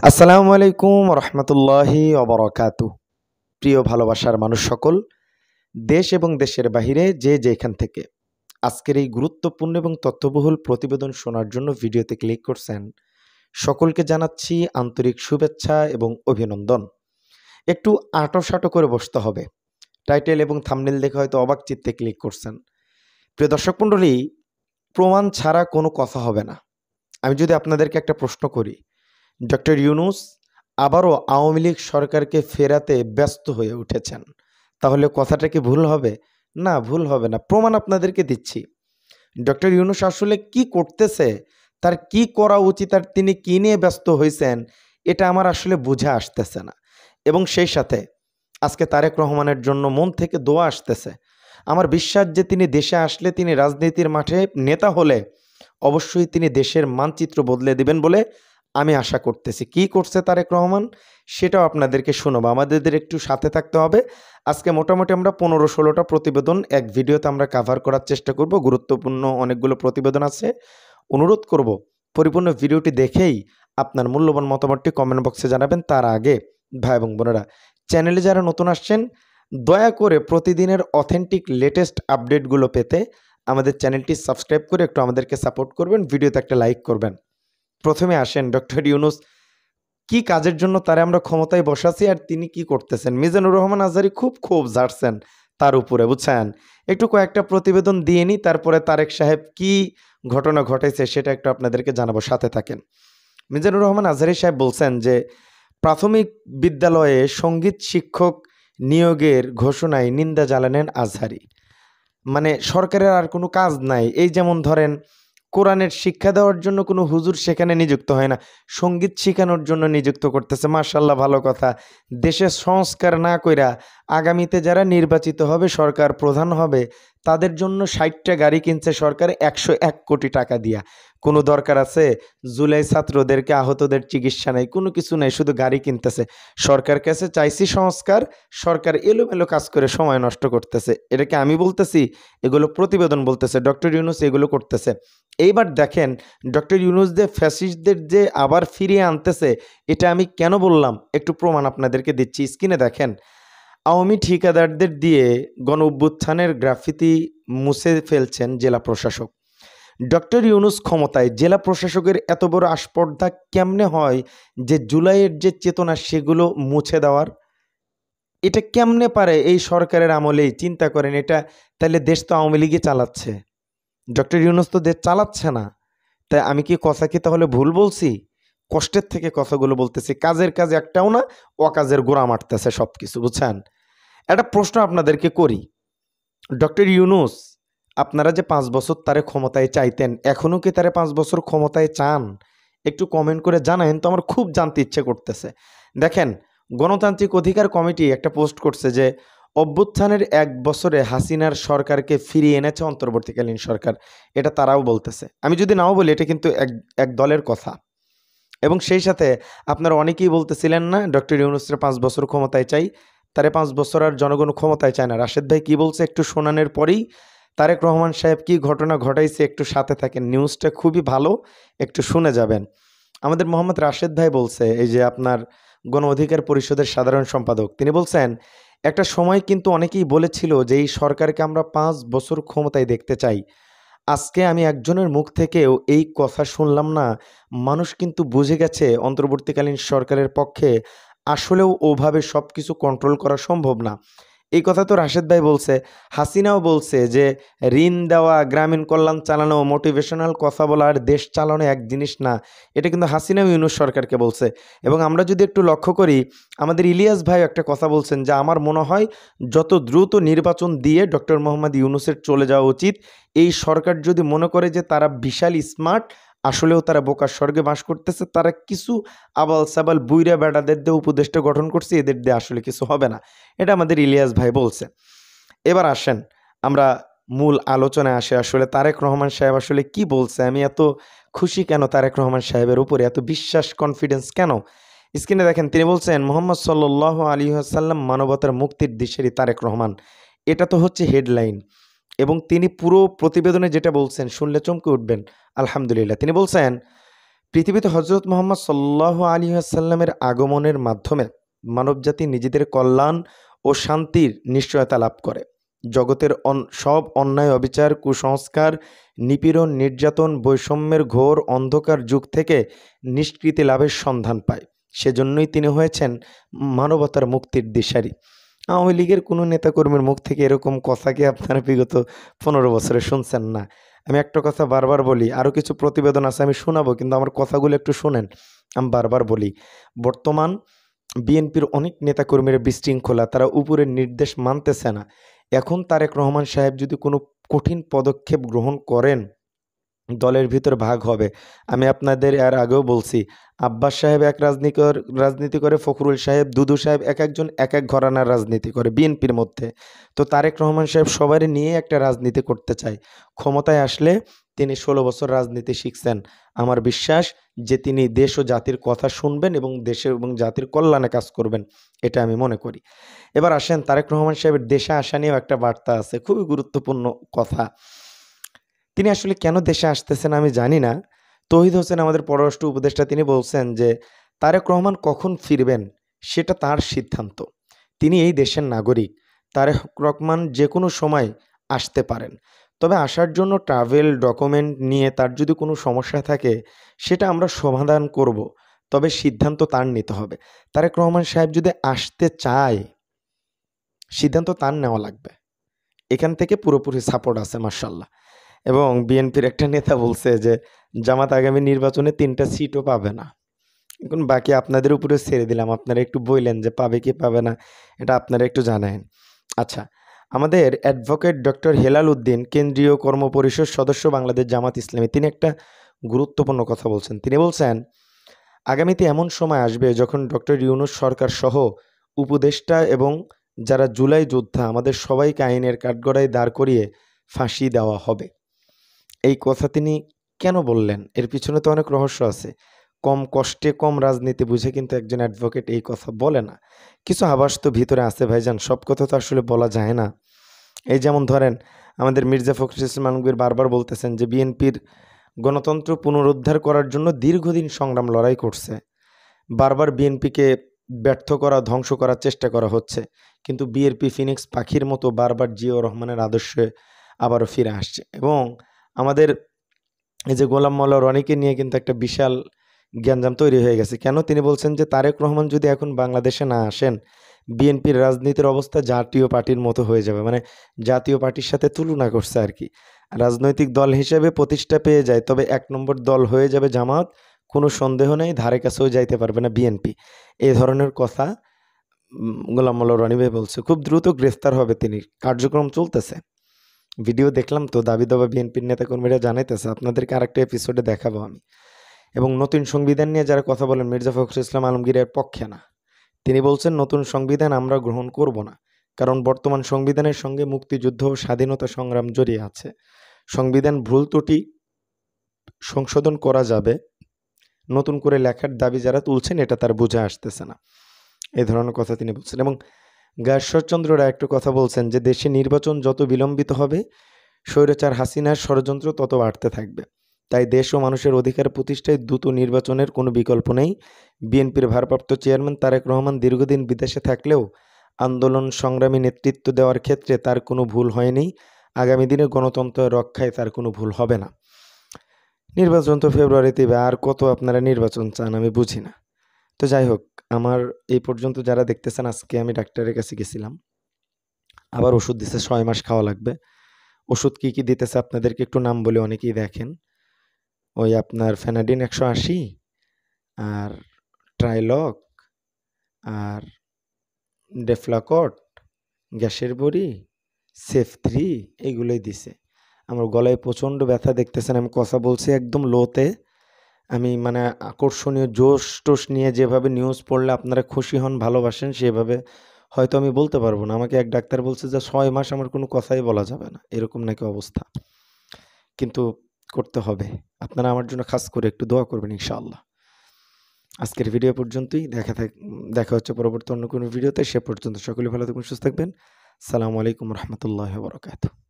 আসসালামু আলাইকুম রহমতুল্লাহি অবরকাতু। প্রিয় ভালোবাসার মানুষ সকল, দেশ এবং দেশের বাহিরে যে যেখান থেকে আজকের এই গুরুত্বপূর্ণ এবং তথ্যবহুল প্রতিবেদন শোনার জন্য ভিডিওতে ক্লিক করছেন, সকলকে জানাচ্ছি আন্তরিক শুভেচ্ছা এবং অভিনন্দন। একটু আঁটো করে বসতে হবে। টাইটেল এবং থাম্বনেল দেখে হয়তো অবাক চিত্তে ক্লিক করছেন। প্রিয় দর্শক মণ্ডলী, প্রমাণ ছাড়া কোনো কথা হবে না। আমি যদি আপনাদেরকে একটা প্রশ্ন করি, ডক্টর ইউনূস আবারও আওয়ামী লীগ সরকারকে ফেরাতে ব্যস্ত হয়ে উঠেছেন, তাহলে কথাটা কি ভুল হবে? না, ভুল হবে না। প্রমাণ আপনাদেরকে দিচ্ছি। ডক্টর ইউনূস আসলে কি করতেছে, তার কি করা উচিত, আর তিনি কি নিয়ে ব্যস্ত হয়েছেন, এটা আমার আসলে বুঝে আসতেছে না। এবং সেই সাথে আজকে তারেক রহমানের জন্য মন থেকে দোয়া আসতেছে। আমার বিশ্বাস যে তিনি দেশে আসলে, তিনি রাজনীতির মাঠে নেতা হলে অবশ্যই তিনি দেশের মানচিত্র বদলে দিবেন বলে আমি আশা করতেছি। কি করছে তারেক রহমান সেটাও আপনাদেরকে শোনাবো। আমাদের একটু সাথে থাকতে হবে। আজকে মোটামুটি আমরা 15-16টা প্রতিবেদন এক ভিডিওতে আমরা কাভার করার চেষ্টা করব। গুরুত্বপূর্ণ অনেকগুলো প্রতিবেদন আছে। অনুরোধ করব পরিপূর্ণ ভিডিওটি দেখেই আপনার মূল্যবান মতামতটি কমেন্ট বক্সে জানাবেন। তার আগে ভাই এবং বোনেরা, চ্যানেলে যারা নতুন আসছেন, দয়া করে প্রতিদিনের অথেন্টিক লেটেস্ট আপডেটগুলো পেতে আমাদের চ্যানেলটি সাবস্ক্রাইব করে একটু আমাদেরকে সাপোর্ট করবেন, ভিডিওতে একটা লাইক করবেন। প্রথমে আসেন, ডক্টর ইউনূস কি কাজের জন্য তারে আমরা ক্ষমতায় বসাছি আর তিনি কি করতেছেন। মিজানুর রহমান আজহারী খুব ক্ষোভ ঝাড়ছেন তার উপরে, বুঝছেন। একটু কয়েকটা প্রতিবেদন দিয়ে নিই, তারপরে তারেক সাহেব কি ঘটনা ঘটেছে সেটা একটু আপনাদেরকে জানাবো, সাথে থাকেন। মিজানুর রহমান আজহারী সাহেব বলছেন যে প্রাথমিক বিদ্যালয়ে সঙ্গীত শিক্ষক নিয়োগের ঘোষণায় নিন্দা জ্বালানেন আজহারী। মানে সরকারের আর কোনো কাজ নাই। এই যেমন ধরেন, কোরআনের শিক্ষা দেওয়ার জন্য কোনো হুজুর সেখানে নিযুক্ত হয় না, সঙ্গীত শেখানোর জন্য নিযুক্ত করতেছে। মাশাআল্লাহ, ভালো কথা। দেশের সংস্কার না কইরা আগামীতে যারা নির্বাচিত হবে, সরকার প্রধান হবে, তাদের জন্য 60টা গাড়ি কিনছে সরকার 101 কোটি টাকা দিয়া। কোনো দরকার আছে? জুলাই ছাত্রদেরকে, আহতদের চিকিৎসা নেই, কোনো কিছু নেই, শুধু গাড়ি কিনতেছে। সরকার কাছে চাইছি সংস্কার, সরকার এলোমেলো কাজ করে সময় নষ্ট করতেছে। এটাকে আমি বলতেছি, এগুলো প্রতিবেদন বলতেছে। ডক্টর ইউনূস এগুলো করতেছে। এইবার দেখেন, ডক্টর ইউনূস যে ফ্যাসিস্টদের যে আবার ফিরিয়ে আনতেছে, এটা আমি কেন বললাম একটু প্রমাণ আপনাদেরকে দিচ্ছি। স্ক্রিনে দেখেন, আওয়ামী ঠিকাদারদের দিয়ে গণ অভ্যুত্থানের গ্রাফিতি মুছে ফেলছেন জেলা প্রশাসক। ডক্টর ইউনূস ক্ষমতায়, জেলা প্রশাসকের এত বড় আস্পর্ধা কেমনে হয় যে জুলাইয়ের যে চেতনা সেগুলো মুছে দেওয়ার? এটা কেমনে পারে এই সরকারের আমলেই? চিন্তা করেন। এটা তাহলে দেশ তো আওয়ামী লীগই চালাচ্ছে, ডক্টর ইউনূস তো দেশ চালাচ্ছে না। তাই আমি কি কথা কি তাহলে ভুল বলছি? কষ্টের থেকে কথাগুলো বলতেছি। কাজের কাজ একটাও না, অকাজের গোড়া মারতেছে সব কিছু, বুঝছেন। একটা প্রশ্ন আপনাদেরকে করি, ডক্টর ইউনূস আপনারা যে 5 বছর তারে ক্ষমতায় চাইতেন, এখনও কি তারে 5 বছর ক্ষমতায় চান? একটু কমেন্ট করে জানায়েন তো, আমার খুব জানতে ইচ্ছে করতেছে। দেখেন, গণতান্ত্রিক অধিকার কমিটি একটা পোস্ট করছে যে অভ্যুত্থানের 1 বছরে হাসিনার সরকারকে ফিরিয়ে এনেছে অন্তর্বর্তীকালীন সরকার। এটা তারাও বলতেছে। আমি যদি নাও বলি, এটা কিন্তু এক দলের কথা। এবং সেই সাথে আপনারা অনেকেই বলতেছিলেন না ডক্টর ইউনূসের 5 বছর ক্ষমতায় চাই, তারে 5 বছর আর জনগণ ক্ষমতায় চায় না। রাশেদ ভাই কি বলছে একটু শোনানোর পরেই তারেক রহমান সাহেব কি ঘটনা ঘটাইছে একটু সাথে থাকেন। নিউজটা খুবই ভালো, একটু শুনে যাবেন। আমাদের মোহাম্মদ রাশেদ ভাই বলছে, এই যে আপনার গণ অধিকার পরিষদের সাধারণ সম্পাদক, তিনি বলছেন একটা সময় কিন্তু অনেকেই বলেছিল যে এই সরকারকে আমরা 5 বছর ক্ষমতায় দেখতে চাই। আজকে আমি একজনের মুখ থেকেও এই কথা শুনলাম না, মানুষ কিন্তু বুঝে গেছে অন্তর্বর্তীকালীন সরকারের পক্ষে আসলেও ওভাবে সব কিছু কন্ট্রোল করা সম্ভব না। এই কথা তো রাশেদ ভাই বলছে। হাসিনাও বলছে যে ঋণ দেওয়া, গ্রামীণ কল্যাণ চালানো, মোটিভেশনাল কথা বলা আর দেশ চালানো এক জিনিস না। এটা কিন্তু হাসিনাও ইউনূস সরকারকে বলছে। এবং আমরা যদি একটু লক্ষ্য করি, আমাদের ইলিয়াস ভাই একটা কথা বলছেন যে আমার মনে হয় যত দ্রুত নির্বাচন দিয়ে ডক্টর মোহাম্মদ ইউনূসের চলে যাওয়া উচিত। এই সরকার যদি মনে করে যে তারা বিশাল স্মার্ট, আসলেও তারা বোকার স্বর্গে বাস করতেছে। তারা কিছু আবাল সাবাল বুইরা বেড়াদের দিয়ে উপদেষ্টা গঠন করছে, এদের দিয়ে আসলে কিছু হবে না। এটা আমাদের ইলিয়াস ভাই বলছে। এবার আসেন আমরা মূল আলোচনায় আসে। আসলে তারেক রহমান সাহেব আসলে কি বলছে, আমি এত খুশি কেন তারেক রহমান সাহেবের উপরে, এত বিশ্বাস কনফিডেন্স কেন? স্ক্রিনে দেখেন, তিনি বলছেন মুহাম্মদ সাল্লাল্লাহু আলাইহি ওয়াসাল্লাম মানবতার মুক্তির দিশেরই তারেক রহমান। এটা তো হচ্ছে হেডলাইন। এবং তিনি পুরো প্রতিবেদনে যেটা বলছেন শুনলে চমকে উঠবেন। আলহামদুলিল্লাহ। তিনি বলছেন পৃথিবীতে হজরত মোহাম্মদ সাল্লাল্লাহু আলাইহি ওয়াসাল্লামের আগমনের মাধ্যমে মানবজাতি নিজেদের কল্যাণ ও শান্তির নিশ্চয়তা লাভ করে। জগতের সব অন্যায়, অবিচার, কুসংস্কার, নিপীড়ন, নির্যাতন, বৈষম্যের ঘোর অন্ধকার যুগ থেকে নিষ্কৃতি লাভের সন্ধান পায়। সেজন্যই তিনি হয়েছেন মানবতার মুক্তির দিশারি। আওয়ামী লীগের কোনো নেতাকর্মীর মুখ থেকে এরকম কথা কি আপনারা বিগত 15 বছরে শুনছেন না? আমি একটা কথা বারবার বলি, আরও কিছু প্রতিবেদন আছে আমি শোনাবো, কিন্তু আমার কথাগুলো একটু শোনেন। আমি বারবার বলি, বর্তমান বিএনপির অনেক নেতাকর্মীরা বিশৃঙ্খলা, তারা উপরের নির্দেশ মানতেছে না। এখন তারেক রহমান সাহেব যদি কোনো কঠিন পদক্ষেপ গ্রহণ করেন, দলের ভিতর ভাগ হবে। আমি আপনাদের এর আগেও বলছি, আব্বাস সাহেব এক রাজনীতি করে, ফখরুল সাহেব, দুদু সাহেব একজন এক এক ঘরানার রাজনীতি করে বিএনপির মধ্যে। তো তারেক রহমান সাহেব সবারই নিয়ে একটা রাজনীতি করতে চায়। ক্ষমতায় আসলে তিনি 16 বছর রাজনীতি শিখছেন। আমার বিশ্বাস যে তিনি দেশ ও জাতির কথা শুনবেন এবং দেশের এবং জাতির কল্যাণে কাজ করবেন, এটা আমি মনে করি। এবার আসেন, তারেক রহমান সাহেবের দেশে আসা নিয়েও একটা বার্তা আছে, খুবই গুরুত্বপূর্ণ কথা। তিনি আসলে কেন দেশে আসতেছেন আমি জানি না। তৌহিদ হোসেন আমাদের পররাষ্ট্র উপদেষ্টা, তিনি বলছেন যে তারেক রহমান কখন ফিরবেন সেটা তার সিদ্ধান্ত। তিনি এই দেশের নাগরিক। তারেক রহমান যে কোনো সময় আসতে পারেন। তবে আসার জন্য ট্রাভেল ডকুমেন্ট নিয়ে তার যদি কোনো সমস্যা থাকে সেটা আমরা সমাধান করব। তবে সিদ্ধান্ত তার নিতে হবে। তারেক রহমান সাহেব যদি আসতে চায়, সিদ্ধান্ত তার নেওয়া লাগবে। এখান থেকে পুরোপুরি সাপোর্ট আছে মাশাআল্লাহ। এবং বিএনপির একটা নেতা বলছে যে জামাত আগামী নির্বাচনে 3টা সিটও পাবে না। এখন বাকি আপনাদের উপরে ছেড়ে দিলাম, আপনারা একটু বললেন যে পাবে কি পাবে না, এটা আপনারা একটু জানেন। আচ্ছা, আমাদের অ্যাডভোকেট ডক্টর হেলাল উদ্দিন, কেন্দ্রীয় কর্মপরিষদ সদস্য, বাংলাদেশ জামাত ইসলামী, তিনি একটা গুরুত্বপূর্ণ কথা বলছেন। তিনি বলছেন, আগামীতে এমন সময় আসবে যখন ডক্টর ইউনূস সরকার সহ উপদেষ্টা এবং যারা জুলাই যোদ্ধা, আমাদের সবাইকে আইনের কাঠগড়ায় দাঁড় করিয়ে ফাঁসি দেওয়া হবে। এই কথা তিনি কেন বললেন? এর পিছনে তো অনেক রহস্য আছে। কম কষ্টে কম রাজনীতি বুঝে কিন্তু একজন অ্যাডভোকেট এই কথা বলে না। কিছু আভাস তো ভিতরে আছে ভাইজান, সব কথা তো আসলে বলা যায় না। এই যেমন ধরেন, আমাদের মির্জা ফখরুল ইসলাম আলমগীর বারবার বলতেছেন যে বিএনপির গণতন্ত্র পুনরুদ্ধার করার জন্য দীর্ঘদিন সংগ্রাম লড়াই করছে। বারবার বিএনপিকে ব্যর্থ করা, ধ্বংস করার চেষ্টা করা হচ্ছে, কিন্তু বিএনপি ফিনিক্স পাখির মতো বারবার জিয়াউর রহমানের আদর্শে আবারও ফিরে আসছে। এবং আমাদের এই যে গোলাম মাওলা রনিকে নিয়ে কিন্তু একটা বিশাল গ্যাঞ্জাম তৈরি হয়ে গেছে। কেন? তিনি বলছেন যে তারেক রহমান যদি এখন বাংলাদেশে না আসেন, বিএনপির রাজনীতির অবস্থা জাতীয় পার্টির মতো হয়ে যাবে। মানে জাতীয় পার্টির সাথে তুলনা করছে আর কি। রাজনৈতিক দল হিসেবে প্রতিষ্ঠা পেয়ে যায়, তবে 1 নম্বর দল হয়ে যাবে জামাত, কোনো সন্দেহ নেই, ধারে কাছেও যাইতে পারবে না বিএনপি। এই ধরনের কথা গোলাম মাওলা রনি ভাই বলছে। খুব দ্রুত গ্রেফতার হবে তিনি, কার্যক্রম চলতেছে। ভিডিও দেখলাম তো, দাবি দাবা বিএনপির নেতাকর্মীরা জানাইতেছে, আপনাদেরকে আরেকটা এপিসোডে দেখাবো আমি। এবং নতুন সংবিধান নিয়ে যারা কথা বলেন, মির্জা ফখরুল ইসলাম আলমগীরের পক্ষে না। তিনি বলছেন নতুন সংবিধান আমরা গ্রহণ করব না, কারণ বর্তমান সংবিধানের সঙ্গে মুক্তিযুদ্ধ ও স্বাধীনতা সংগ্রাম জড়িয়ে আছে। সংবিধান ভুল ত্রুটি সংশোধন করা যাবে, নতুন করে লেখার দাবি যারা তুলছেন এটা তার বুঝে আসতেছে না। এই ধরনের কথা তিনি বলছেন। এবং ঈশ্বরচন্দ্র রায় একটা কথা বলছেন যে দেশে নির্বাচন যত বিলম্বিত হবে, স্বৈরাচার হাসিনার ষড়যন্ত্র তত বাড়তে থাকবে। তাই দেশ ও মানুষের অধিকার প্রতিষ্ঠায় দ্রুত নির্বাচনের কোনো বিকল্প নেই। বিএনপির ভারপ্রাপ্ত চেয়ারম্যান তারেক রহমান দীর্ঘদিন বিদেশে থাকলেও আন্দোলন সংগ্রামী নেতৃত্ব দেওয়ার ক্ষেত্রে তার কোনো ভুল হয়নি। আগামী দিনে গণতন্ত্র রক্ষায় তার কোনো ভুল হবে না। নির্বাচন তো ফেব্রুয়ারিতে, আর কত আপনারা নির্বাচন চান আমি বুঝি না। তো যাই হোক, আমার এই পর্যন্ত যারা দেখতেছেন, আজকে আমি ডাক্তারের কাছে গেছিলাম, আবার ওষুধ দিছে 6 মাস খাওয়া লাগবে। ওষুধ কি কি দিতেছে আপনাদেরকে একটু নাম বলে, অনেকেই দেখেন। ওই আপনার ফেনাডিন 180, আর ট্রাইলক, আর ডেফলাকট, গ্যাসের বড়ি, সেফ 3, এইগুলোই দিছে। আমার গলায় প্রচণ্ড ব্যথা, দেখতেছেন আমি কথা বলছি একদম লোতে। আমি মানে আকর্ষণীয় জোশ টোশ নিয়ে যেভাবে নিউজ পড়লে আপনারা খুশি হন, ভালোবাসেন, সেভাবে হয়তো আমি বলতে পারবো না। আমাকে এক ডাক্তার বলছে যে 6 মাস আমার কোনো কথাই বলা যাবে না, এরকম নাকি অবস্থা। কিন্তু করতে হবে। আপনারা আমার জন্য খাস করে একটু দোয়া করবেন ইনশাআল্লাহ। আজকের ভিডিও পর্যন্তই, দেখা হচ্ছে পরবর্তী অন্য কোনো ভিডিওতে। সে পর্যন্ত সকলে ভালো থাকবেন, সুস্থ থাকবেন। আসসালামু আলাইকুম রহমতুল্লাহি ওয়া বারাকাতুহু।